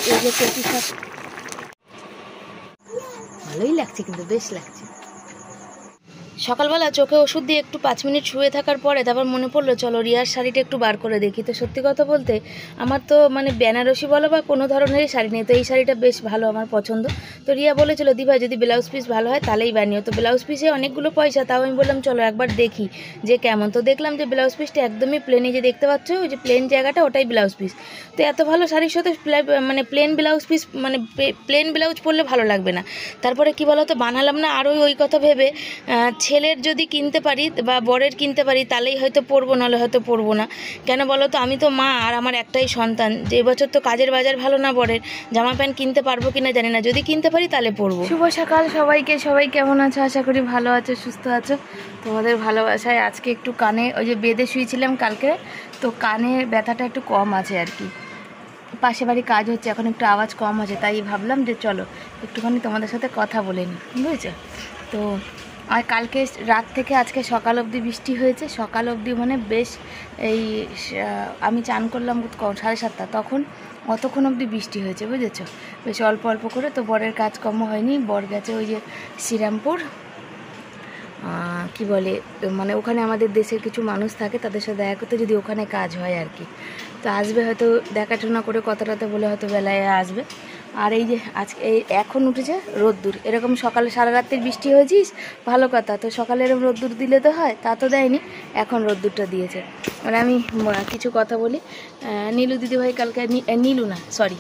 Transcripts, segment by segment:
এই যে কচু শাক, ভালোই লাগছে, কিন্তু বেশ লাগছে। সকালবেলা চোখে ওষুধ দিয়ে একটু 5 মিনিট শুয়ে থাকার পরে তারপর মনে পড়লো চলো রিয়ার শাড়িটা একটু বার করে দেখি। তো সত্যি কথা বলতে আমার তো মানে বেনারসি বলো বা কোনো ধরনেরই শাড়ি নেই, তো এই শাড়িটা বেশ ভালো, আমার পছন্দ। তো রিয়া বলেছিল দি ভাই যদি ব্লাউজ পিস ভালো হয় তাহলেই বানিও। তো ব্লাউজ পিসে অনেকগুলো পয়সা, তাও আমি বললাম চলো একবার দেখি যে কেমন। তো দেখলাম যে ব্লাউজ পিসটা একদমই প্লেন, এই যে দেখতে পাচ্ছ ওই যে প্লেন জায়গাটা ওটাই ব্লাউজ পিস। তো এত ভালো শাড়ির সাথে মানে প্লেন ব্লাউজ পিস, মানে প্লেন ব্লাউজ পরলে ভালো লাগবে না। তারপরে কি বলো তো বানালাম না, আর ওই কথা ভেবে ছেলের যদি কিনতে পারি বা বরের কিনতে পারি তাহলেই হয়তো পরবো, নাহলে হয়তো পরবো না। কেন বলো তো, আমি তো মা আর আমার একটাই সন্তান, যে এবছর তো কাজের বাজার ভালো না, বরের জামা প্যান্ট কিনতে পারবো কিনা জানি না, যদি কিনতে পারি তাহলে পরবো। শুভ সকাল সবাইকে, সবাই কেমন আছো? আশা করি ভালো আছো, সুস্থ আছো। তোমাদের ভালোবাসায় আজকে একটু কানে ওই যে বেঁধে শুয়েছিলাম কালকে, তো কানের ব্যথাটা একটু কম আছে আর কি। পাশে বাড়ি কাজ হচ্ছে, এখন একটু আওয়াজ কম আছে, তাই ভাবলাম যে চলো একটুখানি তোমাদের সাথে কথা বলে নিই, বুঝেছো? তো আর কালকে রাত থেকে আজকে সকাল অবধি বৃষ্টি হয়েছে। সকাল অবধি মানে বেশ এই আমি চান করলাম 7:30, তখন অতক্ষণ অবধি বৃষ্টি হয়েছে, বুঝেছো? বেশ অল্প অল্প করে। তো বরের কাজকর্ম হয়নি, বর গেছে ওই যে শ্রীরামপুর, কি বলে মানে ওখানে আমাদের দেশের কিছু মানুষ থাকে, তাদের সাথে দেখা করতে, যদি ওখানে কাজ হয় আর কি। তো আসবে হয়তো, দেখাশোনা করে কথাটাতে বলে হয়তো বেলায় আসবে। আর এই যে আজকে এই এখন উঠেছে রোদ্দুর, এরকম সকালে সারা রাত্রির বৃষ্টি হয়েছিস ভালো কথা, তো সকালে এরকম রোদ্দুর দিলে তো হয়, তা তো দেয়নি, এখন রোদ্দুরটা দিয়েছে। মানে আমি কিছু কথা বলি, নীলু দিদিভাই কালকে, নীলু না সরি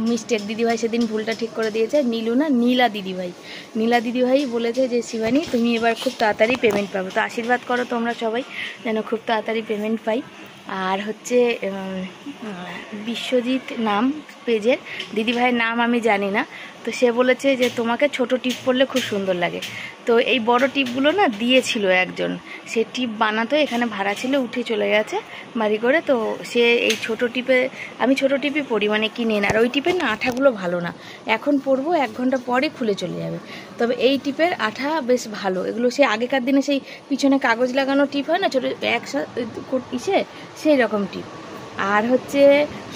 মিস্টেক, দিদিভাই সেদিন ভুলটা ঠিক করে দিয়েছে, নীলু না নীলা দিদিভাই, নীলা দিদিভাই বলেছে যে শিবানী তুমি এবার খুব তাড়াতাড়ি পেমেন্ট পাবো, তো আশীর্বাদ করো তোমরা সবাই যেন খুব তাড়াতাড়ি পেমেন্ট পাই। আর হচ্ছে বিশ্বজিৎ নাম পেজের দিদিভাইয়ের নাম আমি জানি না, তো সে বলেছে যে তোমাকে ছোট টিপ পরলে খুব সুন্দর লাগে। তো এই বড় টিপগুলো না দিয়েছিল একজন, সে টিপ বানাতো, এখানে ভাড়া ছিল, উঠে চলে গেছে বাড়ি করে। তো সে এই ছোট টিপে, আমি ছোট টিপই পরি মানে কিনে না, আর ওই টিপের না আঠাগুলো ভালো না, এখন পরবো 1 ঘন্টা পরে খুলে চলে যাবে। তবে এই টিপের আঠা বেশ ভালো, এগুলো সে আগেকার দিনে সেই পিছনে কাগজ লাগানো টিপ হয় না ছোটো ইসে, সেই রকম টিপ। আর হচ্ছে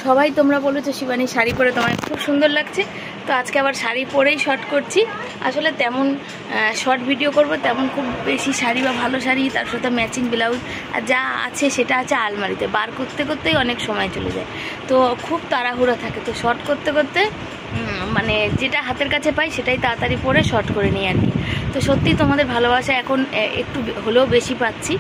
সবাই তোমরা বলেছো শিবানী শাড়ি পরে তোমার খুব সুন্দর লাগছে, তো আজকে আবার শাড়ি পরেই শর্ট করছি। আসলে তেমন শর্ট ভিডিও করব তেমন খুব বেশি শাড়ি বা ভালো শাড়ি, তার সাথে ম্যাচিং ব্লাউজ আর যা আছে সেটা আছে আলমারিতে, বার করতে করতেই অনেক সময় চলে যায়, তো খুব তাড়াহুড়া থাকে। তো শর্ট করতে করতে মানে যেটা হাতের কাছে পাই সেটাই তাড়াতাড়ি পরে শর্ট করে নিই আর কি। তো সত্যি তোমাদের ভালোবাসা এখন একটু হলেও বেশি পাচ্ছি,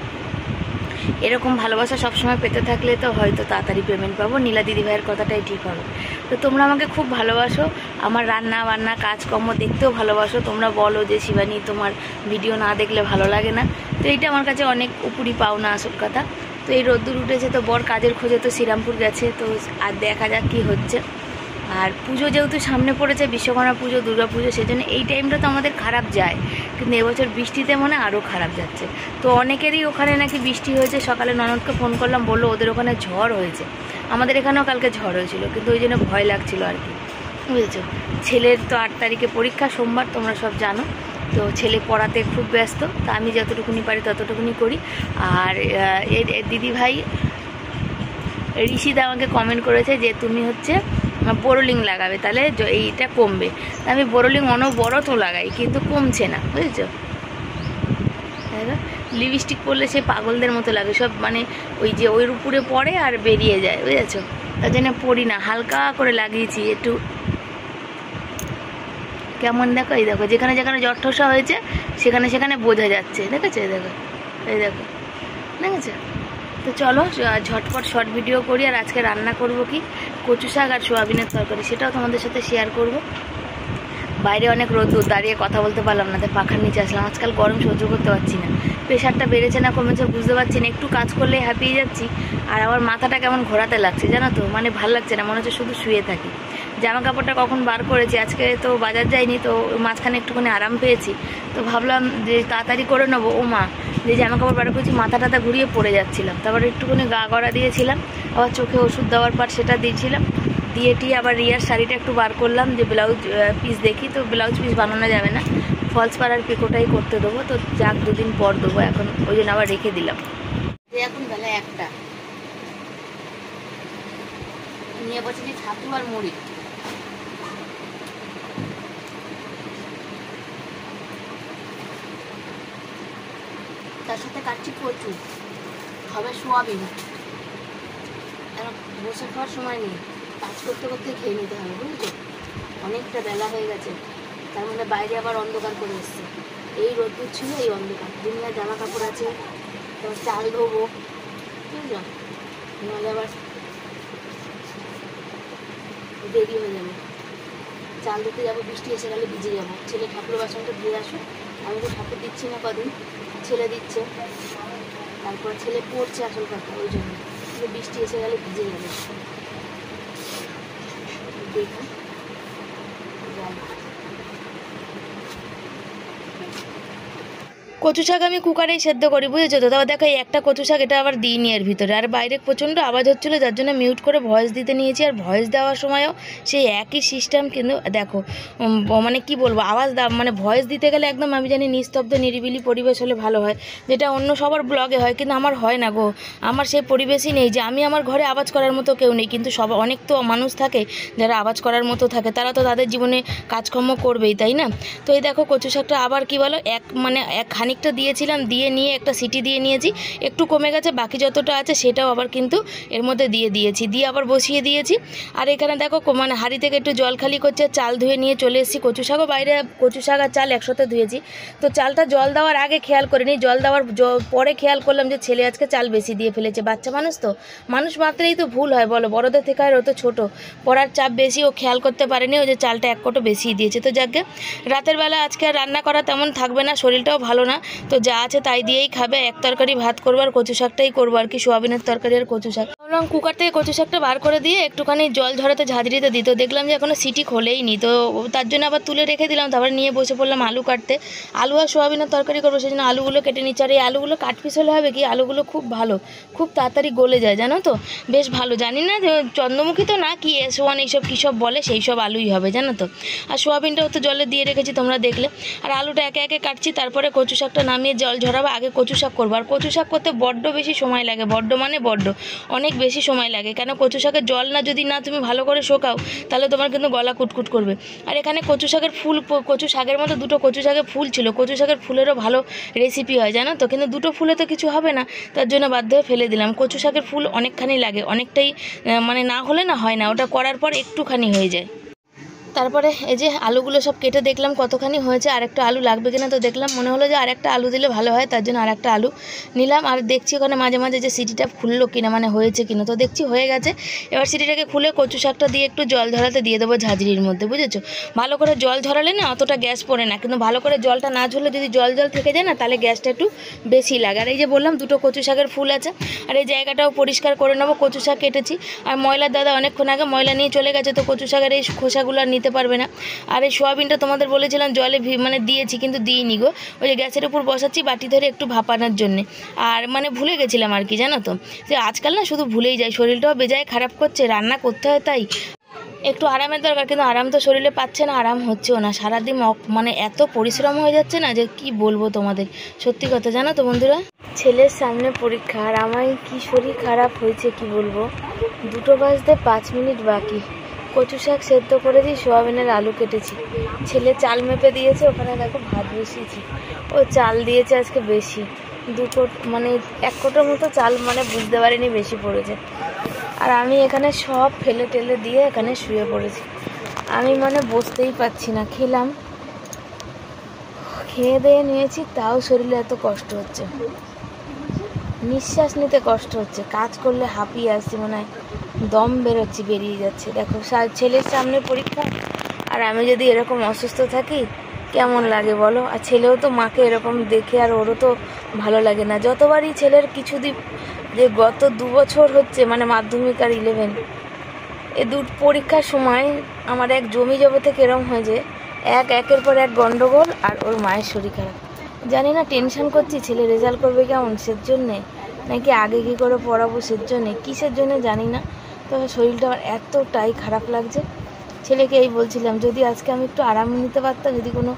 এরকম ভালোবাসা সবসময় পেতে থাকলে তো হয়তো তাড়াতাড়ি পেমেন্ট পাবো, নীলা দিদিভাইয়ের কথাটাই ঠিক হবে। তো তোমরা আমাকে খুব ভালোবাসো, আমার রান্না বান্না কাজকর্ম দেখতেও ভালোবাসো, তোমরা বলো যে শিবানী তোমার ভিডিও না দেখলে ভালো লাগে না, তো এইটা আমার কাছে অনেক উপরি পাওনা আসল কথা। তো এই রোদ্দুর উঠেছে, তো বর কাজের খোঁজে তো শ্রীরামপুর গেছে, তো আর দেখা যাক কী হচ্ছে। আর পুজো যেহেতু সামনে পড়েছে, বিশ্বকর্মা পুজো, দুর্গা পুজো, সেজন্য এই টাইমটা তো আমাদের খারাপ যায়, কিন্তু এবছর বৃষ্টিতে মনে আরও খারাপ যাচ্ছে। তো অনেকেরই ওখানে নাকি বৃষ্টি হয়েছে, সকালে ননদকে ফোন করলাম, বললো ওদের ওখানে ঝড় হয়েছে, আমাদের এখানেও কালকে ঝড় হয়েছিল, কিন্তু ওই জন্য ভয় লাগছিল আর কি, বুঝেছো? ছেলের তো 8 তারিখে পরীক্ষা, সোমবার, তোমরা সব জানো। তো ছেলে পড়াতে খুব ব্যস্ত, তা আমি যতটুকুনি পারি ততটুকুনি করি। আর এর দিদিভাই ঋষিদা আমাকে কমেন্ট করেছে যে তুমি হচ্ছে বোরোলিং লাগাবে, তাহলে এইটা কমবে। আমি বোরোলিং অনবরত লাগাই, কিন্তু কমছে না, বুঝেছো? লিপস্টিক পরলে সে পাগলদের মতো লাগে, সব মানে ওই যে ওর উপরে পড়ে আর বেরিয়ে যায়, বুঝেছো? তার জন্য পড়ি না, হালকা করে লাগিয়েছি একটু। কেমন দেখো, এই দেখো যেখানে যেখানে জ্বর ঠোসা হয়েছে সেখানে সেখানে বোঝা যাচ্ছে, দেখেছো? এই দেখো, এই দেখো, দেখেছো? তো চলো ঝটপট শর্ট ভিডিও করি। আর আজকে রান্না করব কি, কচু শাক আর সোয়াবিনের তরকারি, সেটাও তোমাদের সাথে শেয়ার করব। বাইরে অনেক রোদ্দুর, দাঁড়িয়ে কথা বলতে পারলাম না, তাই পাখার নিচে আসলাম। আজকাল গরম সহ্য করতে পারছি না, প্রেশারটা বেড়েছে না কমেছে বুঝতে পারছি না, একটু কাজ করলেই হাঁপিয়ে যাচ্ছি। আর আমার মাথাটা কেমন ঘোরাতে লাগছে জানো তো, মানে ভাল লাগছে না, মনে হচ্ছে শুধু শুয়ে থাকি। জামা কাপড়টা কখন বার করেছি, আজকে তো বাজার যাইনি, তো মাঝখানে একটুখানি আরাম পেয়েছি, তো ভাবলাম যে তাড়াতাড়ি করে নেবো। ও মা, যে জামা কাপড় বার করেছি মাথা টাথা ঘুরিয়ে পড়ে যাচ্ছিলাম, তারপরে একটুখানি গা গড়া দিয়েছিলাম, আবার চোখে ওষুধ দেওয়ার পর সেটা দিয়েছিলাম, দিয়ে আবার রিয়ার শাড়িটা একটু বার করলাম যে ব্লাউজ পিস দেখি, তো ব্লাউজ পিস বানানো যাবে না, ফলস পাড়ার পিকোটাই করতে দেবো, তো যাক 2 দিন পর দেবো, এখন ওই জন্য আবার রেখে দিলাম। এখন বেলা 1টা, নিয়ে বসেছি ছাতু আর মুড়ি, কাটছি কচু, হবে সোয়াবিন। এখন বসে খাওয়ার সময় নেই, কাজ করতে করতে খেয়ে নিতে হবে, বুঝলি? অনেকটা বেলা হয়ে গেছে, তার মধ্যে বাইরে আবার অন্ধকার করে এসছে। এই রোদ্দুর ছিল, এই অন্ধকার, দুনিয়া জামা কাপড় আছে, তারপর চাল ধোবো, বুঝলো? নাহলে আবার দেরি হয়ে যাবে। চাল ধুতে যাবো, বৃষ্টি এসে গেলে ভিজে যাবো। ছেলে ঠাকুর বাসনটা ধুয়ে আসো, আমি তো ঠাকুর দিচ্ছি না কদিন, ছেলে দিচ্ছে, তারপর ছেলে পড়ছে আসল কথা, ওই জন্য বৃষ্টি এসে গেলে ভিজে যাবে। দেখুন কচু শাক আমি কুকারেই সেদ্ধ করি, বুঝেছো তো? তারপর দেখো এই একটা কচু শাক, এটা আবার দিইনি এর ভিতরে, আর বাইরে প্রচণ্ড আওয়াজ হচ্ছিলো, যার জন্য মিউট করে ভয়েস দিতে নিয়েছি। আর ভয়েস দেওয়ার সময়ও সেই একই সিস্টেম, কিন্তু দেখো মানে কি বলবো, আওয়াজ মানে ভয়েস দিতে গেলে একদম আমি জানি নিস্তব্ধ নিরিবিলি পরিবেশ হলে ভালো হয়, যেটা অন্য সবার ব্লগে হয়, কিন্তু আমার হয় না গো। আমার সেই পরিবেশই নেই, যে আমি আমার ঘরে আওয়াজ করার মতো কেউ নেই, কিন্তু অনেক তো মানুষ থাকে যারা আওয়াজ করার মতো থাকে, তারা তো তাদের জীবনে কাজকর্ম করবেই, তাই না? তো এই দেখো কচু শাকটা আবার কি বলো, এক খানিকটা দিয়েছিলাম, দিয়ে নিয়ে একটা সিটি দিয়ে নিয়েছি, একটু কমে গেছে, বাকি যতটা আছে সেটাও আবার কিন্তু এর মধ্যে দিয়েছি, দিয়ে আবার বসিয়ে দিয়েছি। আর এখানে দেখো মানে হাঁড়ি থেকে একটু জল খালি করছে, চাল ধুয়ে নিয়ে চলে এসেছি। কচু শাকও বাইরে, কচু শাক আর চাল একসাথে ধুয়েছি, তো চালটা জল দেওয়ার আগে খেয়াল করিনি, জল দেওয়ার পরে খেয়াল করলাম যে ছেলে আজকে চাল বেশি দিয়ে ফেলেছে। বাচ্চা মানুষ তো, মানুষ মাত্রেই তো ভুল হয় বলো, বড়দের থেকে আর ও তো ছোটো, পড়ার চাপ বেশি, ও খেয়াল করতে পারেনি, ও যে চালটা এক কোটো বেশি দিয়েছে। তো যাকে রাতের বেলা আজকে আর রান্না করা তেমন থাকবে না, শরীরটাও ভালো না, তো যা আছে তাই দিয়েই খাবে। এক তরকারি ভাত করবো আর কচু শাকটাই করবো আর কি, সোয়াবিনের তরকারি আর কচু শাক। ভাবলাম কুকার থেকে কচু শাকটা বার করে দিয়ে একটুখানি জল ঝরাতে ঝাঁঝরিতে দিত, দেখলাম যে এখনও সিটি খোলেই নি, তো তার জন্য আবার তুলে রেখে দিলাম। তারপরে নিয়ে বসে পড়লাম আলু কাটতে, আলু আর সোয়াবিনের তরকারি করবো, সেই জন্য আলুগুলো কেটে নিচ্ছি। আর এই আলুগুলো কাট পিস হলে হবে কি, আলুগুলো খুব ভালো, খুব তাড়াতাড়ি গলে যায়, জানো তো, বেশ ভালো। জানি না যে চন্দ্রমুখী তো না কি S1 এইসব কী সব বলে, সেই সব আলুই হবে, জানো তো। আর সোয়াবিনটাও তো জলে দিয়ে রেখেছি, তোমরা দেখলে। আর আলুটা একে একে কাটছি, তারপরে কচু শাকটা নামিয়ে জল ঝরাবো, আগে কচু শাক করবো। আর কচু শাক করতে বড্ড বেশি সময় লাগে, বড্ড মানে বড্ড অনেক বেশি সময় লাগে, কেন কচু শাকের জল না যদি না তুমি ভালো করে শোকাও, তাহলে তোমার কিন্তু গলা কুটকুট করবে। আর এখানে কচু শাকের ফুল, কচু শাকের মতো দুটো কচু শাকের ফুল ছিল, কচু শাকের ফুলেরও ভালো রেসিপি হয়, জানো তো, কিন্তু দুটো ফুলে তো কিছু হবে না, তার জন্য বাধ্য হয়ে ফেলে দিলাম। কচু শাকের ফুল অনেকখানি লাগে, অনেকটাই, মানে না হলে না হয় না, ওটা করার পর একটুখানি হয়ে যায়। তারপরে এই যে আলুগুলো সব কেটে দেখলাম কতখানি হয়েছে, আর একটা আলু লাগবে কিনা, তো দেখলাম মনে হলো যে আর একটা আলু দিলে ভালো হয়, তার জন্য আর একটা আলু নিলাম। আর দেখছি ওখানে মাঝে মাঝে যে সিটিটা খুললো কিনা, মানে হয়েছে কিনা, তো দেখছি হয়ে গেছে। এবার সিটিটাকে খুলে কচু শাকটা দিয়ে একটু জল ঝরাতে দিয়ে দেবো ঝাঁঝরির মধ্যে, বুঝেছো? ভালো করে জল ঝরালে না অতটা গ্যাস পড়ে না, কিন্তু ভালো করে জলটা না ঝরলে যদি জল থেকে যায় না, তাহলে গ্যাসটা একটু বেশি লাগে। আর এই যে বললাম দুটো কচু শাকের ফুল আছে, আর এই জায়গাটাও পরিষ্কার করে নেবো, কচু শাক কেটেছি। আর ময়লার দাদা অনেকক্ষণ আগে ময়লা নিয়ে চলে গেছে, তো কচু শাকের এই খোসাগুলো আর নিতে পারবে না। আর এই সোয়াবিনটা তোমাদের বলেছিলাম জলে মানে দিয়েছি, কিন্তু দিইনি গো, ওই যে গ্যাসের উপর বসাচ্ছি বাটি ধরে একটু ভাপানোর জন্যে, আর মানে ভুলে গেছিলাম আর কি, জানো তো, যে আজকাল না শুধু ভুলেই যায়, শরীরটাও বেজায় খারাপ করছে, রান্না করতে হয় তাই একটু আরামের দরকার, কিন্তু আরাম তো শরীরে পাচ্ছে না, আরাম হচ্ছেও না, সারাদিন মানে এত পরিশ্রম হয়ে যাচ্ছে না যে কি বলবো তোমাদের, সত্যি কথা, জানো তো বন্ধুরা। ছেলের সামনে পরীক্ষা, আর আমার কি শরীর খারাপ হয়েছে কি বলবো। 2টো বাজতে 5 মিনিট বাকি, কচু শাক সেদ্ধ করেছি, সোয়াবিনের আলু কেটেছি, ছেলে চাল মেপে দিয়েছে, ওখানে দেখো ভাত বসিয়েছি, ও চাল দিয়েছে আজকে বেশি, 2 মানে 1 কোটোর মতো চাল, মানে বুঝতে পারিনি বেশি পড়েছে। আর আমি এখানে সব ফেলে টেলে দিয়ে এখানে শুয়ে পড়েছি, আমি মানে বসতেই পারছি না। খেয়ে দিয়ে নিয়েছি, তাও শরীরে এত কষ্ট হচ্ছে, নিঃশ্বাস নিতে কষ্ট হচ্ছে, কাজ করলে হাঁপিয়ে আসছি, মনে হয় দম বেরিয়ে যাচ্ছে। দেখো ছেলের সামনে পরীক্ষা, আর আমি যদি এরকম অসুস্থ থাকি কেমন লাগে বলো। আর ছেলেও তো মাকে এরকম দেখে আর ওরও তো ভালো লাগে না। যতবারই ছেলের কিছুদিন, যে গত 2 বছর হচ্ছে, মানে মাধ্যমিক আর 11, এই 2 পরীক্ষার সময় আমার এক জমি জব থেকে এরম হয়েছে, একের পর এক গন্ডগোল, আর ওর মায়ের শরীর খারাপ। জানি না টেনশন করছি ছেলে রেজাল্ট করবে কেমন সের জন্যে, নাকি আগে কী করে পড়াবো সের জন্যে, কিসের জন্য জানি না, তবে শরীরটা আমার এতটাই খারাপ লাগছে। ছেলেকে এই বলছিলাম, যদি আজকে আমি একটু আরাম নিতে পারতাম, যদি কোনো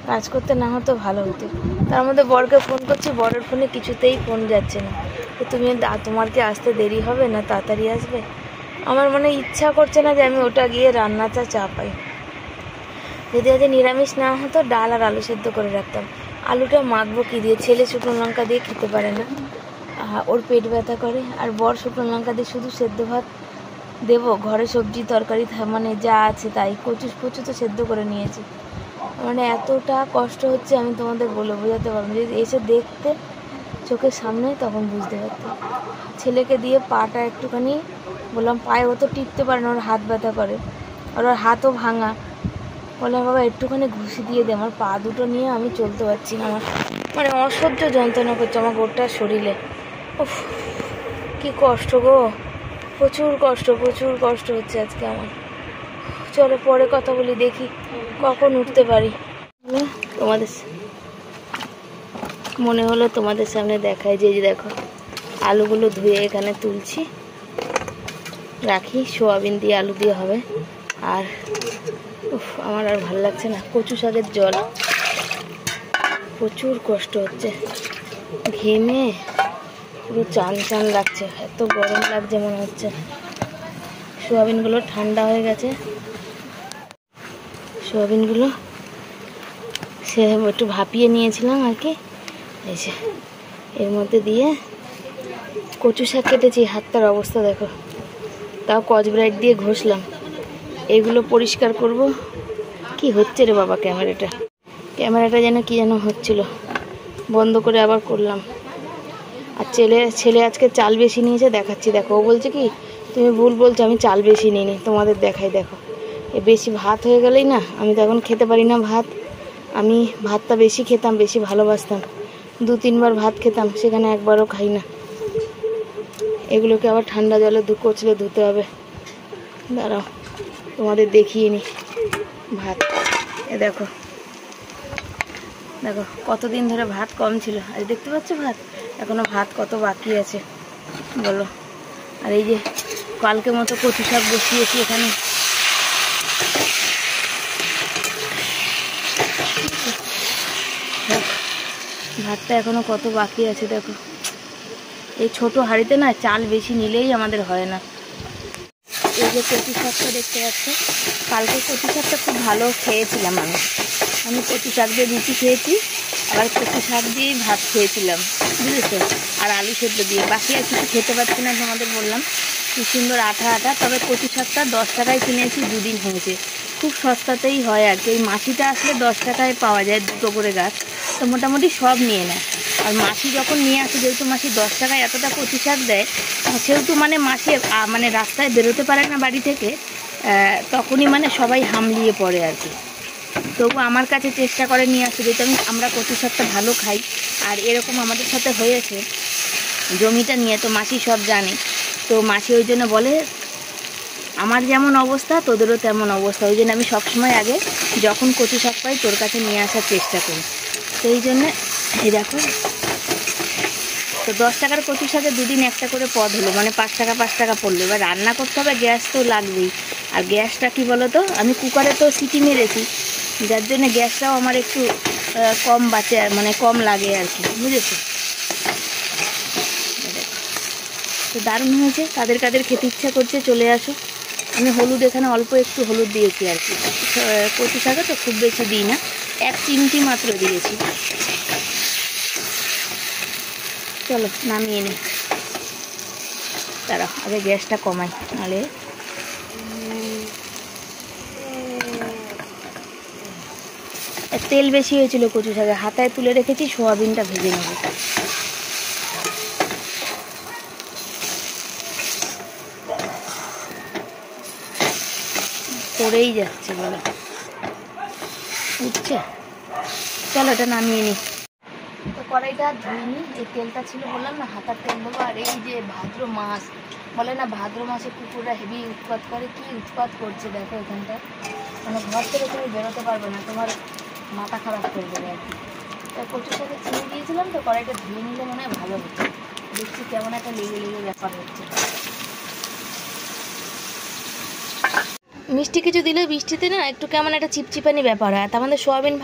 কাজ করতে না হতো ভালো হতো। তার মধ্যে বরকে ফোন করছি, বরের ফোনে কিছুতেই ফোন যাচ্ছে না, তো তোমার কি আসতে দেরি হবে না তাড়াতাড়ি আসবে। আমার মনে ইচ্ছা করছে না যে আমি ওটা গিয়ে রান্নাটা চাপাই। যদি আজ নিরামিষ না হতো, ডাল আর আলু সেদ্ধ করে রাখতাম। আলুটা মাখবো কি দিয়ে? ছেলে শুকনো লঙ্কা দিয়ে খেতে পারে না, ওর পেট ব্যথা করে। আর বর শুকনো লঙ্কা দিয়ে শুধু সেদ্ধ ভাত দেবো? ঘরে সবজি তরকারি মানে যা আছে তাই। কচু তো সেদ্ধ করে নিয়েছি। মানে এতটা কষ্ট হচ্ছে আমি তোমাদের বলে বোঝাতে পারবো না। যদি এসে দেখতে চোখের সামনে তখন বুঝতে পারতো। ছেলেকে দিয়ে পাটা একটুখানি বললাম, পায়ে ও তো টিপতে পারে না, ওর হাত ব্যথা করে, আর ওর হাতও ভাঙা। বললাম বাবা একটুখানি ঘুষি দিয়ে দে, আমার পা দুটো নিয়ে আমি চলতে পারছি না। আমার মানে অসহ্য যন্ত্রণা করছে আমার গোটা শরীরে। উফ কি কষ্ট গো, প্রচুর কষ্ট হচ্ছে আজকে আমার। চলো পরে কথা বলি, দেখি কখন উঠতে পারি। তোমাদের মনে হলো তোমাদের সামনে দেখায় যে দেখো আলুগুলো ধুয়ে এখানে তুলছি, রাখি। সোয়াবিন দিয়ে আলু দিয়ে হবে। আর উফ আমার আর ভালো লাগছে না। কচু শাকের জল, প্রচুর কষ্ট হচ্ছে, ঘেমে পুরো চান লাগছে, এত গরম লাগছে মনে হচ্ছে। সোয়াবিনগুলো ঠান্ডা হয়ে গেছে, সোয়াবিনগুলো সে একটু ভাপিয়ে নিয়েছিলাম আর কি। এই যে এর মধ্যে দিয়ে কচু শাক কেটেছি, হাতটার অবস্থা দেখো, তাও কচব্রাইট দিয়ে ঘষলাম। এগুলো পরিষ্কার করব। কি হচ্ছে রে বাবা, ক্যামেরাটা যেন কি যেন হচ্ছিল, বন্ধ করে আবার করলাম। আর ছেলে আজকে চাল বেশি নিয়েছে, দেখাচ্ছি দেখো। ও বলছে কি তুমি ভুল বলছো, আমি চাল বেশি নিইনি, তোমাদের দেখাই দেখো। এ বেশি ভাত হয়ে গেলেই না, আমি তো এখন খেতে পারি না ভাত। আমি ভাতটা বেশি খেতাম, বেশি ভালোবাসতাম, 2-3 বার ভাত খেতাম, সেখানে একবারও খাই না। এগুলোকে আবার ঠান্ডা জলে কচলে ধুতে হবে। দাঁড়াও তোমাদের দেখিয়ে নি ভাত। এ দেখো কতদিন ধরে ভাত কম ছিল, আজ দেখতে পাচ্ছ ভাত, এখনো ভাত কত বাকি আছে বলো। আর এই যে কালকে মতো কচু শাক বসিয়েছি এখানে। ভাতটা এখনো কত বাকি আছে দেখো। এই ছোট হাঁড়িতে না চাল বেশি নিলেই আমাদের হয় না। এই যে কচু শাকটা দেখতে পাচ্ছ, কালকে কচু শাকটা খুব ভালো খেয়েছিলাম। আমি কচু শাক দিয়ে রুটি খেয়েছি, আবার কচু শাক দিয়েই ভাত খেয়েছিলাম, বুঝেছো। আর আলু সেদ্ধ দিয়ে, বাকি আর কিছু খেতে পারছি না। তোমাদের বললাম কি সুন্দর আঠা। তবে কচু শাকটা 10 টাকায় কিনেছি, 2 দিন হয়েছে। খুব সস্তাতেই হয় আর কি। ওই মাছিটা আসলে 10 টাকায় পাওয়া যায়, 2টো করে গাছ, তো মোটামুটি সব নিয়ে নেয়। আর মাছি যখন নিয়ে আসে, যেহেতু মাছি 10 টাকায় এতটা কচু শাক দেয়, সেহেতু মানে মাছি মানে রাস্তায় বেরোতে পারে না বাড়ি থেকে, তখনই মানে সবাই হামলিয়ে পড়ে আর কি। তবু আমার কাছে চেষ্টা করে নিয়ে আসতে, যেহেতু আমরা কচু শাকটা ভালো খাই। আর এরকম আমাদের সাথে হয়েছে জমিটা নিয়ে, তো মাসি সব জানে। তো মাসি ওই জন্য বলে আমার যেমন অবস্থা তোদেরও তেমন অবস্থা, ওই জন্য আমি সবসময় আগে যখন কচু শাক পাই তোর কাছে নিয়ে আসার চেষ্টা করি। সেই জন্যে এই দেখো, তো 10 টাকার কচু শাকে 2 দিন একটা করে পদ হলো, মানে 5 টাকা পড়লো। এবার রান্না করতে হবে, গ্যাস তো লাগবেই। আর গ্যাসটা কি বলো তো, আমি কুকারে তো সিটি মেরেছি, যার জন্য গ্যাসটাও আমার একটু কম বাঁচে, মানে কম লাগে আর কি, বুঝেছো। তো দারুণ হয়েছে। কাদের খেতে ইচ্ছা করছে চলে আসো। আমি হলুদ এখানে অল্প একটু হলুদ দিয়েছি আর কি, কচু শাকে তো খুব বেশি দিই না, 1 চিমটি মাত্র দিয়েছি। চলো নামিয়ে নিই, দাঁড়াও আগে গ্যাসটা কমাই, নাহলে তেল বেশি হয়েছিল কচু শাকে। হাতায় তুলে রেখেছি, সোয়াবিনটা ভেজে নেব। পড়েই যাচ্ছে বলো, উঠছে। চলো এটা নামিয়ে নিই। তো কড়াইটা ধুয়ে নিই। এই তেলটা ছিল বললাম না, হাতার তেল দেবো। আর এই যে ভাদ্র মাস, বলে না ভাদ্র মাসে কুকুররা হেভি উৎপাত করে, কি উৎপাত করছে দেখো এখানটা। মানে ঘর থেকে তুমি বেরোতে পারবে না, তোমার মাথা খারাপ করে দেবে আর কি। তা কচুর সাথে চিনি দিয়েছিলাম, তো কড়াইটা ধুয়ে নিলে মনে হয় ভালো হতো। দেখছি কেমন একটা লেগে ব্যাপার হচ্ছে। মিষ্টি কিছু দিলে বৃষ্টিতে না একটু কেমন একটা চিপচিপানি ব্যাপার হয়, তার মধ্যে সোয়াবিন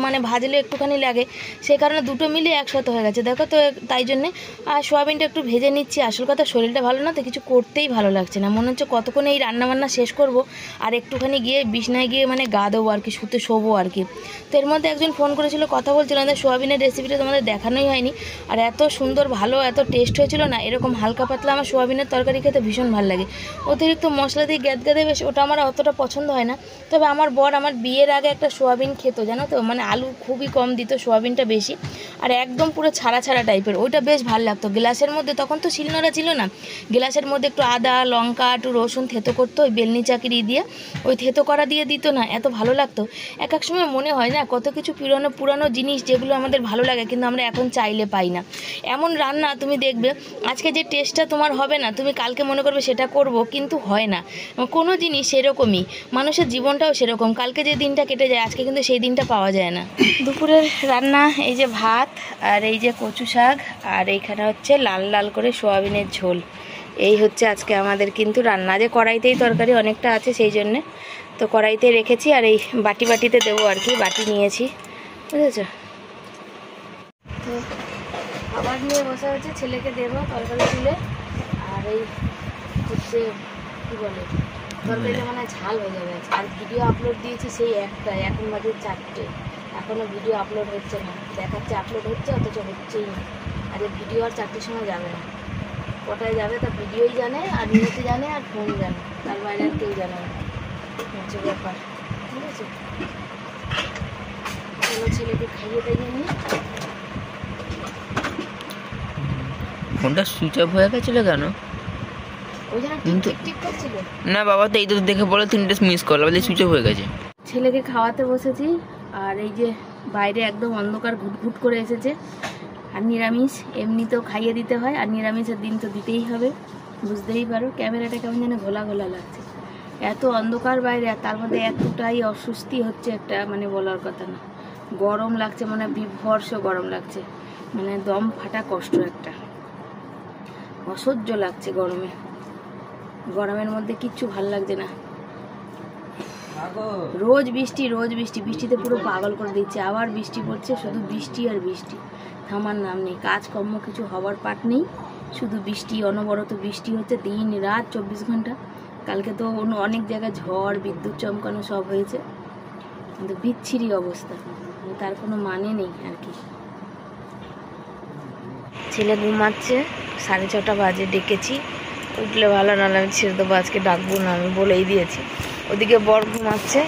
মানে ভাজলে একটুখানি লাগে, সেই কারণে দুটো মিলে একসাথে হয়ে গেছে দেখো তো। তাই জন্যে আর সোয়াবিনটা একটু ভেজে নিচ্ছি। আসল কথা শরীরটা ভালো না তো কিছু করতেই ভালো লাগছে না, মনে হচ্ছে কতক্ষণ এই রান্নাবান্না শেষ করব আর একটুখানি গিয়ে বিছনায় গিয়ে মানে গা দেবো আর কি, শুতে শোবো আর কি। তো এর মধ্যে একজন ফোন করেছিল, কথা বলছিল আমাদের সোয়াবিনের রেসিপিটা তোমাদের দেখানোই হয়নি, আর এত সুন্দর ভালো এত টেস্ট হয়েছিল না। এরকম হালকা পাতলা আমার সোয়াবিনের তরকারি খেতে ভীষণ ভালো লাগে, অতিরিক্ত মশলা দিয়ে গ্যাদগ্যাদে বেশ ওটা আমার অতটা পছন্দ হয় না। তবে আমার বর আমার বিয়ের আগে একটা সোয়াবিন খেত জানো তো, মানে আলু খুবই কম দিত, সোয়াবিনটা বেশি, আর একদম পুরো ছাড়া ছাড়া টাইপের, ওইটা বেশ ভালো লাগতো। গ্লাসের মধ্যে তখন তো শিলনোড়া ছিল না, গ্লাসের মধ্যে একটু আদা লঙ্কা একটু রসুন থেতো করতো ওই বেলনি চাকরি দিয়ে, ওই থেতো করা দিয়ে দিত না, এত ভালো লাগতো। এক এক সময় মনে হয় না কত কিছু পুরনো পুরানো জিনিস যেগুলো আমাদের ভালো লাগে কিন্তু আমরা এখন চাইলে পাই না। এমন রান্না তুমি দেখবে আজকে যে টেস্টটা তোমার হবে না, তুমি কালকে মনে করবে সেটা করব, কিন্তু হয় না। কোনো জিনিস সেরকমই, মানুষের জীবনটাও সেরকম, কালকে যে দিনটা কেটে যায় আজকে কিন্তু সেই দিনটা পাওয়া যায় না। দুপুরের রান্না এই যে ভাত আর এই যে কচু শাক, আর এইখানে হচ্ছে লাল লাল করে সোয়াবিনের ঝোল, এই হচ্ছে আজকে আমাদের কিন্তু রান্না। যে কড়াইতেই তরকারি অনেকটা আছে সেই জন্যে তো কড়াইতে রেখেছি, আর এই বাটিতে দেবো আর কি, বাটি নিয়েছি বুঝেছ। তো খাবার নিয়ে বসা হচ্ছে, ছেলেকে দেবো তরকারি তুলে, আর এই হচ্ছে কী বলে তরকারিটা মানে ঝাল হয়ে যাবে। আর ভিডিও আপলোড দিয়েছি সেই একটাই, এখন বাজে 4টে, এখনও ভিডিও আপলোড হচ্ছে না, দেখাচ্ছে আপলোড হচ্ছে অথচ হচ্ছেই না। আর এই ভিডিও আর 4টের সময় যাবে না, কটায় যাবে তা ভিডিওই জানে আর নিতে জানে আর ফোন জানে, তার বাইরে আর কেউ জানে না, হচ্ছে ব্যাপার। ঠিক আছে, চলো ছেলেকে খাইয়ে দাইয়ে নিই। ফোনটা সুইচ অফ হয়ে গেছিল কেন? ওই জন্য টিকটিক করছিল না বাবা, তো এই তো দেখে বলে 3টে মিস করলো, বলে সুইচ অফ হয়ে গেছে। ছেলেকে খাওয়াতে বসেছি, আর এই যে বাইরে একদম অন্ধকার ঘুটঘুট করে এসেছে, আর নিরামিষ এমনিতেও খাইয়ে দিতে হয়, আর নিরামিষের দিন তো দিতেই হবে, বুঝতেই পারো। ক্যামেরাটা কেমন যেন ঘোলা ঘোলা লাগছে, এত অন্ধকার বাইরে, আর তার মধ্যে এতটাই অস্বস্তি হচ্ছে একটা মানে বলার কথা না। গরম লাগছে, মানে বিভৎস গরম লাগছে, মানে দম ফাটা কষ্ট একটা, অসহ্য লাগছে গরমে। গরমের মধ্যে কিচ্ছু ভাল লাগছে না, রোজ বৃষ্টি রোজ বৃষ্টি, বৃষ্টিতে পুরো পাগল করে দিচ্ছে। আবার বৃষ্টি পড়ছে, শুধু বৃষ্টি আর বৃষ্টি, থামার নাম নেই, কাজকর্ম কিছু হওয়ার পাট নেই, শুধু বৃষ্টি, অনবরত বৃষ্টি হচ্ছে দিন রাত 24 ঘন্টা। কালকে তো অনেক জায়গায় ঝড় বিদ্যুৎ চমকানো সব হয়েছে, কিন্তু বিচ্ছিরি অবস্থা, তার কোনো মানে নেই আর কি। ছেলে ঘুমাচ্ছে, 6:30 বাজে, ডেকেছি, উঠলে ভালো, নাহলে আমি ছেড়ে দেবো, আজকে ডাকবো না, আমি বলেই দিয়েছি। ওদিকে বর ঘুমাচ্ছে,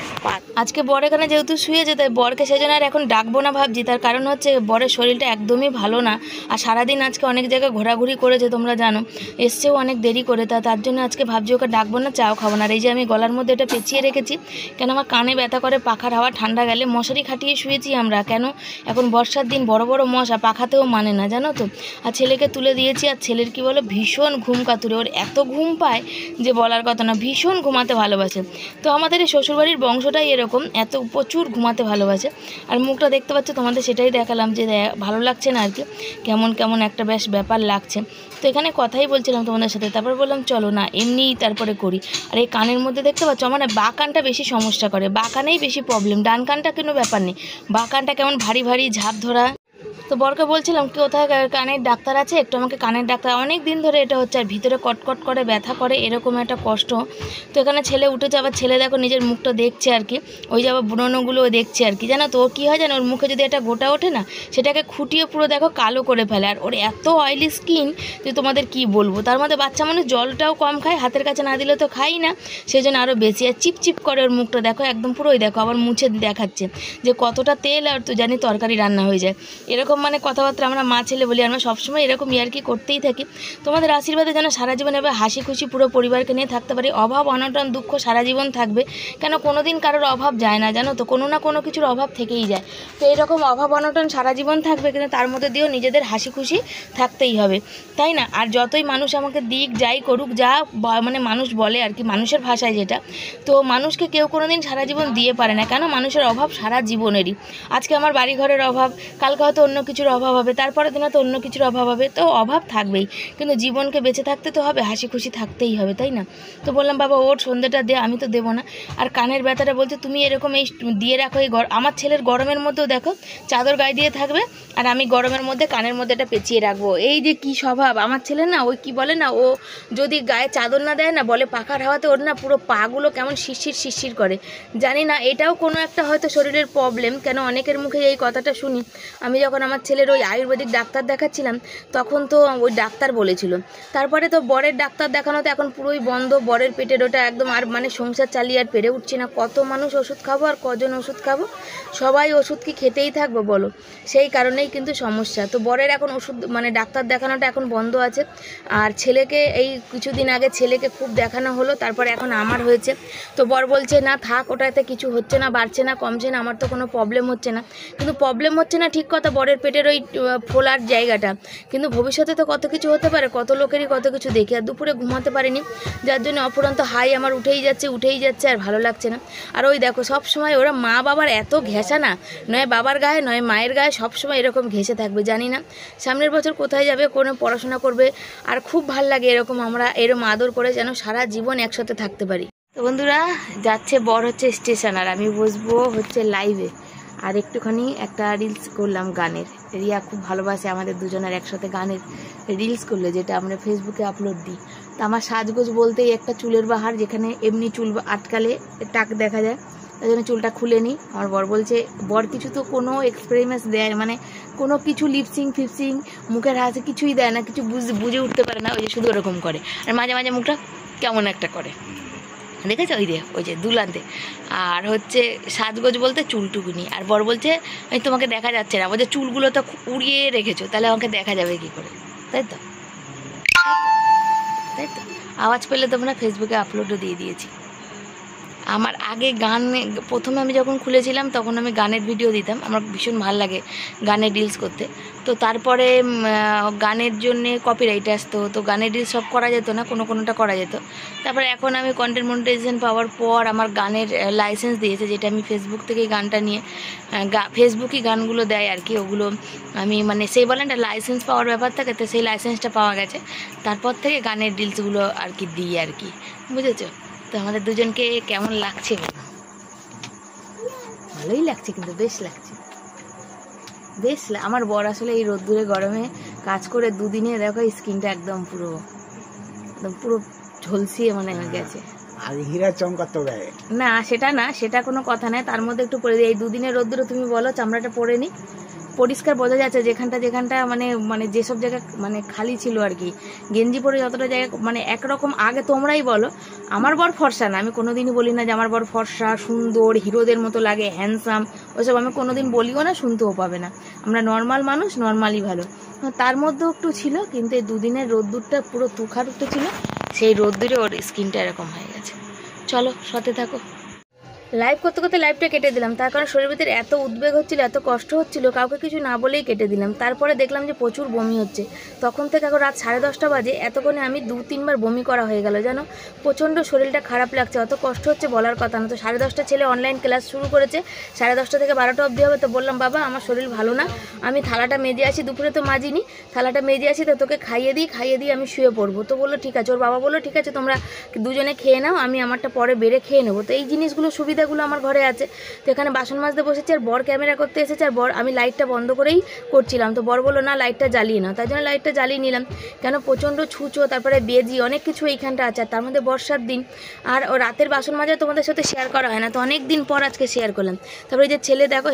আজকে বর এখানে যেহেতু শুয়েছে তাই বরকে সেজন্য আর এখন ডাকবো না ভাবছি। তার কারণ হচ্ছে বরের শরীরটা একদমই ভালো না, আর সারাদিন আজকে অনেক জায়গায় ঘোরাঘুরি করেছে তোমরা জানো, এসছেও অনেক দেরি করে, তার জন্য আজকে ভাবছি ওকে ডাকবো না, চাও খাবো না। আর এই যে আমি গলার মধ্যে এটা পেঁচিয়ে রেখেছি, কেন আমার কানে ব্যথা করে, পাখার হাওয়া ঠান্ডা গেলে মশারি খাটিয়ে শুয়েছি আমরা, কেন এখন বর্ষার দিন বড় বড় মশা, পাখাতেও মানে না জানো তো। আর ছেলেকে তুলে দিয়েছি, আর ছেলের কি বলো ভীষণ ঘুম কাতুরে, ওর এত ঘুম পায় যে বলার কথা না, ভীষণ ঘুমাতে ভালোবাসে। তো আমাদের এই শ্বশুরবাড়ির বংশটাই এরকম, এত প্রচুর ঘুমাতে ভালোবাসে। আর মুখটা দেখতে পাচ্ছ তোমাদের, সেটাই দেখালাম যে ভালো লাগছে না আর কি, কেমন কেমন একটা বেশ ব্যাপার লাগছে। তো এখানে কথাই বলছিলাম তোমাদের সাথে, তারপর বললাম চলো না এমনিই তারপরে করি। আর এই কানের মধ্যে দেখতে পাচ্ছ আমার না বাঁ কানটা বেশি সমস্যা করে, বাঁ কানেই বেশি প্রবলেম, ডান কানটা কোনো ব্যাপার নেই, বাঁ কানটা কেমন ভারী ভারী ঝাঁপ ধরা। তো বরকে বলছিলাম কোথায় কানের ডাক্তার আছে, একটু আমাকে কানের ডাক্তার, অনেক দিন ধরে এটা হচ্ছে, আর ভিতরে কটকট করে ব্যথা করে, এরকম একটা কষ্ট। তো এখানে ছেলে উঠেছে, আবার ছেলে দেখো নিজের মুখটা দেখছে আর কি, ওই যে আবার ব্রণগুলোও দেখছে আর কি, জানো তো ও কী হয় জানো, ওর মুখে যদি একটা গোটা ওঠে না, সেটাকে খুঁটিয়ে পুরো দেখো কালো করে ফেলে, আর ওর এত অয়েলি স্কিন যে তোমাদের কি বলবো। তার মধ্যে বাচ্চা মানুষ জলটাও কম খায়, হাতের কাছে না দিলে তো খাই না, সেই জন্য আরও বেশি, আর চিপচিপ করে ওর মুখটা দেখো একদম পুরো, ওই দেখো আবার মুছে দেখাচ্ছে যে কতটা তেল, আর তো জানি তরকারি রান্না হয়ে যায়, এরকম মানে কথাবার্তা আমরা মা ছেলে বলি, আমরা সবসময় এরকম ইয়ার্কি করতেই থাকি। তোমাদের আশীর্বাদে যেন সারা জীবন এবার হাসি খুশি পুরো পরিবারকে নিয়ে থাকতে পারি, অভাব অনটন দুঃখ সারা জীবন থাকবে, কেন কোনো দিন কারোর অভাব যায় না জানো তো, কোনো না কোনো কিছুর অভাব থেকেই যায়। তো এইরকম অভাব অনটন সারা জীবন থাকবে, কিন্তু তার মধ্যে দিয়েও নিজেদের হাসি খুশি থাকতেই হবে, তাই না? আর যতই মানুষ আমাকে দিক যাই করুক, যা মানে মানুষ বলে আর কি, মানুষের ভাষায় যেটা, তো মানুষকে কেউ কোনো দিন সারা জীবন দিয়ে পারে না, কেন মানুষের অভাব সারা জীবনেরই। আজকে আমার বাড়ি ঘরের অভাব, কালকে হয়তো অন্য কিছুর অভাব হবে, তারপরের দিন হয়তো অন্য কিছুর অভাব হবে, তো অভাব থাকবেই, কিন্তু জীবনকে বেঁচে থাকতে তো হবে, হাসি খুশি থাকতেই হবে, তাই না? তো বললাম বাবা ওর সন্ধ্যেটা দে, আমি তো দেবো না। আর কানের ব্যথাটা বলছে তুমি এরকম এই দিয়ে রাখো, এই আমার ছেলের গরমের মধ্যেও দেখো চাদর গায়ে দিয়ে থাকবে, আর আমি গরমের মধ্যে কানের মধ্যে এটা পেঁচিয়ে রাখবো। এই যে কি স্বভাব আমার ছেলে না, ওই কি বলে না, ও যদি গায়ে চাদর না দেয় না, বলে পাখার হাওয়াতে ওর না পুরো পাগুলো কেমন শিরশির করে। জানি না এটাও কোনো একটা হয়তো শরীরের প্রবলেম, কেন অনেকের মুখে এই কথাটা শুনি। আমি যখন আমার ছেলের ওই আয়ুর্বেদিক ডাক্তার দেখাচ্ছিলাম তখন তো ওই ডাক্তার বলেছিল। তারপরে তো বরের ডাক্তার দেখানো তো এখন পুরোই বন্ধ, বরের পেটের ওটা একদম আর মানে সংসার চালিয়ে আর পেরে উঠছি না। কত মানুষ ওষুধ খাবো আর কজন ওষুধ খাবো, সবাই ওষুধ কি খেতেই থাকবো বলো? সেই কারণেই কিন্তু সমস্যা। তো বরের এখন ওষুধ মানে ডাক্তার দেখানোটা এখন বন্ধ আছে। আর ছেলেকে এই কিছুদিন আগে ছেলেকে খুব দেখানো হলো, তারপরে এখন আমার হয়েছে। তো বর বলছে না থাক, ওটাতে কিছু হচ্ছে না, বাড়ছে না, কমছে না, আমার তো কোনো প্রবলেম হচ্ছে না। কিন্তু প্রবলেম হচ্ছে না ঠিক কথা, বরের পেটের ওই ফোলার জায়গাটা, কিন্তু ভবিষ্যতে তো কত কিছু হতে পারে, কত লোকেরই কত কিছু দেখি। আর দুপুরে ঘুমাতে পারিনি, যার জন্য অফুরন্ত হাই আমার উঠেই যাচ্ছে আর ভালো লাগছে না। আর ওই দেখো সব সময় ওরা মা বাবার এত ঘেঁষা না, নয় বাবার গায়ে নয় মায়ের গায়ে, সবসময় এরকম ঘেঁষে থাকবে। জানি না সামনের বছর কোথায় যাবে, কোনো পড়াশোনা করবে। আর খুব ভাল লাগে এরকম আমরা এরকম আদর করে যেন সারা জীবন একসাথে থাকতে পারি। তো বন্ধুরা যাচ্ছে বর হচ্ছে স্টেশন, আর আমি বসবো হচ্ছে লাইভে, আর একটুখানি একটা রিলস করলাম গানের। রিয়া খুব ভালোবাসে আমাদের দুজনের একসাথে গানের রিলস করলে, যেটা আমরা ফেসবুকে আপলোড দিই। তো আমার সাজগোজ বলতেই একটা চুলের বাহার, যেখানে এমনি চুল আটকালে টাক দেখা যায়, তাই জন্য চুলটা খুলে নিই। আমার বর বলছে, বর কিছু তো কোনো এক্সপেরিমেন্টস দেয় মানে কোনো কিছু লিপসিং ফিপসিং মুখের হাসি কিছুই দেয় না, কিছু বুঝে উঠতে পারে না, ওই যে শুধু ওরকম করে, আর মাঝে মাঝে মুখটা কেমন একটা করে, দেখেছো ওই যে দুলান্তে। আর হচ্ছে সাজগোজ বলতে চুলটুকুনি। আর বর বলছে আমি তোমাকে দেখা যাচ্ছে না, বলছে চুলগুলো তো উড়িয়ে রেখেছো, তাহলে আমাকে দেখা যাবে কি করে, তাই তো আওয়াজ পেলে তোমরা ফেসবুকে আপলোডও দিয়ে দিয়েছি। আমার আগে গান প্রথমে আমি যখন খুলেছিলাম তখন আমি গানের ভিডিও দিতাম, আমার ভীষণ ভালো লাগে গানের রিলস করতে। তো তারপরে গানের জন্যে কপিরাইট আসতো, তো গানের রিলস সব করা যেত না, কোনোটা করা যেত। তারপরে এখন আমি কন্টেন্ট মনিটাইজেশন পাওয়ার পর আমার গানের লাইসেন্স দিয়েছে, যেটা আমি ফেসবুক থেকে গানটা নিয়ে ফেসবুকই গানগুলো দেয় আর কি, ওগুলো আমি মানে সেই বলেন একটা লাইসেন্স পাওয়ার ব্যাপার থাকে, তো সেই লাইসেন্সটা পাওয়া গেছে। তারপর থেকে গানের রিলসগুলো আর কি দিই আর কি, বুঝেছো? তো আমাদের দুজনকে কেমন লাগছে? ভালোই লাগছে, কিন্তু বেশ লাগছে, আমার বর আসলে এই রোদ্দুরে গরমে কাজ করে দুদিনে দেখো স্কিনটা একদম পুরো ঝলসিয়ে মানে হয়ে গেছে। হীরা চমকাতে গায়ে না সেটা কোনো কথা নয়, তার মধ্যে একটু পরে দিই। এই দুদিনের রোদ্দুরে তুমি বলো চামড়াটা পরে নি, পরিষ্কার বোঝা যাচ্ছে যেখানটা মানে যেসব জায়গা মানে খালি ছিল আর কি, গেঞ্জি পরে যতটা জায়গা মানে একরকম। আগে তোমরাই বলো আমার বর ফর্সা না, আমি কোনোদিনই বলি না যে আমার বর ফর্সা সুন্দর হিরোদের মতো লাগে হ্যান্ডসাম, ওইসব আমি কোনোদিন বলিও না, শুনতেও পাবে না। আমরা নর্মাল মানুষ, নর্মালি ভালো। তার মধ্যেও একটু ছিল, কিন্তু এই দুদিনের রোদ্দুরটা পুরো তুখার উঠতে ছিল, সেই রোদ্দুরে ওর স্কিনটা এরকম হয়ে গেছে। চলো সাথে থাকো। লাইভ করতে করতে লাইভটা কেটে দিলাম, তার কারণ শরীরের ভিতরে এত উদ্বেগ হচ্ছিল, এত কষ্ট হচ্ছিল, কাউকে কিছু না বলেই কেটে দিলাম। তারপরে দেখলাম যে প্রচুর বমি হচ্ছে, তখন থেকে এখন রাত 10:30 বাজে, এতক্ষণে আমি 2-3 বার বমি করা হয়ে গেল, যেন প্রচণ্ড শরীরটা খারাপ লাগছে, অত কষ্ট হচ্ছে বলার কথা না। তো 10:30 ছেলে অনলাইন ক্লাস শুরু করেছে, 10:30 থেকে 12টা অবধি হবে। তো বললাম বাবা আমার শরীর ভালো না, আমি থালাটা মেজে আসি, দুপুরে তো মাজিনি, থালাটা মেজে আসি, তো তোকে খাইয়ে দিই আমি শুয়ে পড়বো। তো বললো ঠিক আছে, ওর বাবা বললো ঠিক আছে তোমরা দুজনে খেয়ে নাও, আমি আমারটা পরে বেড়ে খেয়ে নেবো। তো এই জিনিসগুলো সুবিধাগুলো আমার ঘরে আছে। তো এখানে বাসন মাজতে বসেছে, আর বর ক্যামেরা করতে এসেছে, আর বর আমি লাইটটা বন্ধ করেই করছিলাম। তো বর বললো না লাইটটা জ্বালিয়ে নাও, তাই জন্য লাইটটা জ্বালিয়ে নিলাম। কেন প্রচণ্ড ছুঁচো, তারপরে বেজি অনেক কিছু এইখানটা আছে, আর তার মধ্যে বর্ষার দিন, আর ও রাতের বাসন মাজা তোমাদের সাথে শেয়ার করা হয় না, তো অনেক দিন পর আজকে শেয়ার করলাম। তারপরে এই যে ছেলে দেখো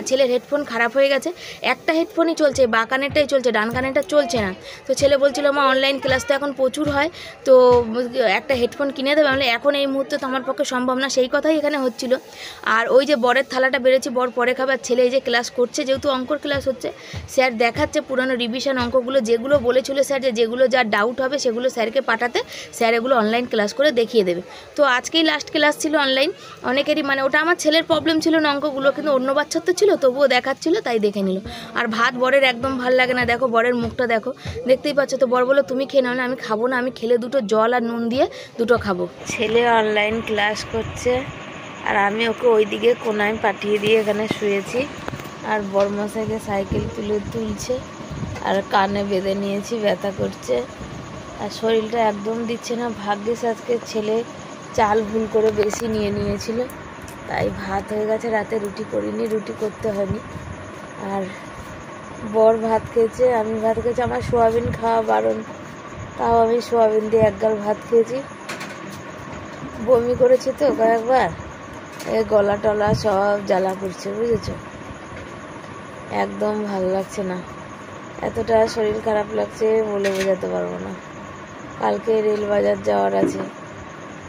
ছেলের হেডফোন খারাপ হয়ে গেছে, একটা হেডফোনই চলছে, বা কানেরটাই চলছে, ডান কানেরটা চলছে না। তো ছেলে বলছিল মা অনলাইন ক্লাস তো এখন প্রচুর হয়, তো একটা হেডফোন কিনে দেবে। আমি এখন এই মুহূর্তে তো আমার পক্ষে সম্ভব না, সেই কথাই এখানে হচ্ছিল। আর ওই যে বরের থালাটা বেড়েছি, বর পরে খাবার, ছেলে এই যে ক্লাস করছে, যেহেতু অঙ্কর ক্লাস হচ্ছে, স্যার দেখাচ্ছে পুরানো রিভিশন অঙ্কগুলো, যেগুলো বলেছিল স্যার যেগুলো যা ডাউট হবে সেগুলো স্যারকে পাঠাতে, স্যার এগুলো অনলাইন ক্লাস করে দেখিয়ে দেবে। তো আজকেই লাস্ট ক্লাস ছিল অনলাইন, অনেকেরই মানে ওটা আমার ছেলের প্রবলেম ছিল না অঙ্কগুলো, কিন্তু অন্য বাচ্চার তো ছিল, তবুও দেখাচ্ছিল, তাই দেখে নিল। আর ভাত বরের একদম ভাল লাগে না, দেখো বরের মুখটা দেখো, দেখতেই পাচ্ছ। তো বর বলো তুমি খেয়ে নাও, না আমি খাবো না, আমি খেলে দুটো জল আর নুন দিয়ে দুটো খাবো। ছেলে অনলাইন ক্লাস করছে, আর আমি ওকে ওইদিকে কোনায় পাঠিয়ে দিয়ে এখানে শুয়েছি। আর বড়মশাইকে সাইকেল তুলছে আর কানে বেঁধে নিয়েছি, ব্যথা করছে আর শরীরটা একদম দিচ্ছে না। ভাগ্যিস আজকে ছেলে চাল ভুল করে বেশি নিয়ে নিয়েছিল, তাই ভাত হয়ে গেছে। রাতে রুটি করিনি, রুটি করতে হয়নি। আর বর ভাত খেয়েছে, আমি ভাত খেয়েছি। আমার সোয়াবিন খাওয়া বারণ, তাও আমি সোয়াবিন দিয়ে একগাল ভাত খেয়েছি। বমি করেছি তো কয়েকবার, গলা টলা সব জ্বালা করছে, বুঝেছো? একদম ভালো লাগছে না, এতটা শরীর খারাপ লাগছে বলে বোঝাতে পারবো না। কালকে রেল বাজার যাওয়ার আছে,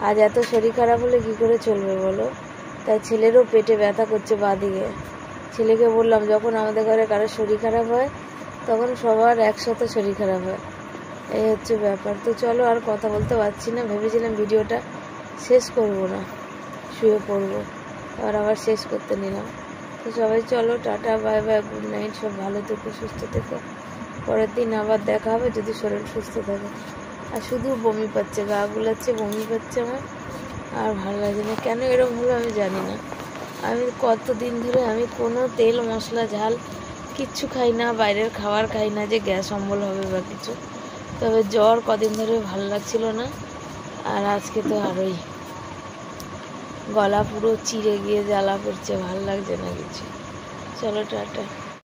আজ এত শরীর খারাপ হলে কি করে চলবে বলো? তাই ছেলেরও পেটে ব্যথা করছে বাঁদিকে। ছেলেকে বললাম যখন আমাদের ঘরে কারো শরীর খারাপ হয় তখন সবার একসাথে শরীর খারাপ হয়, এই হচ্ছে ব্যাপার। তো চলো, আর কথা বলতে পারছি না। ভেবেছিলাম ভিডিওটা শেষ করব না, শুয়ে পড়বো, আবার শেষ করতে নিলাম। তো সবাই চলো, tata, bye bye, good night. সব ভালো থেকো, সুস্থ থেকো। পরের দিন আবার দেখা হবে যদি শরীর সুস্থ থাকে। আর শুধু বমি পাচ্ছে, গা গুলাচ্ছে, বমি পাচ্ছে আমার, আর ভালো লাগছে না। কেন এরকম হলো আমি জানি না। আমি কতদিন ধরে আমি কোনো তেল মশলা ঝাল কিচ্ছু খাই না, বাইরের খাবার খাই না যে গ্যাস অম্বল হবে বা কিছু। তবে জ্বর কদিন ধরে ভালো লাগছিল না, আর আজকে তো আরোই গলা পুরো চিড়ে গিয়ে জ্বালা করছে, ভালো লাগছে না কিছু। চলো টাটা।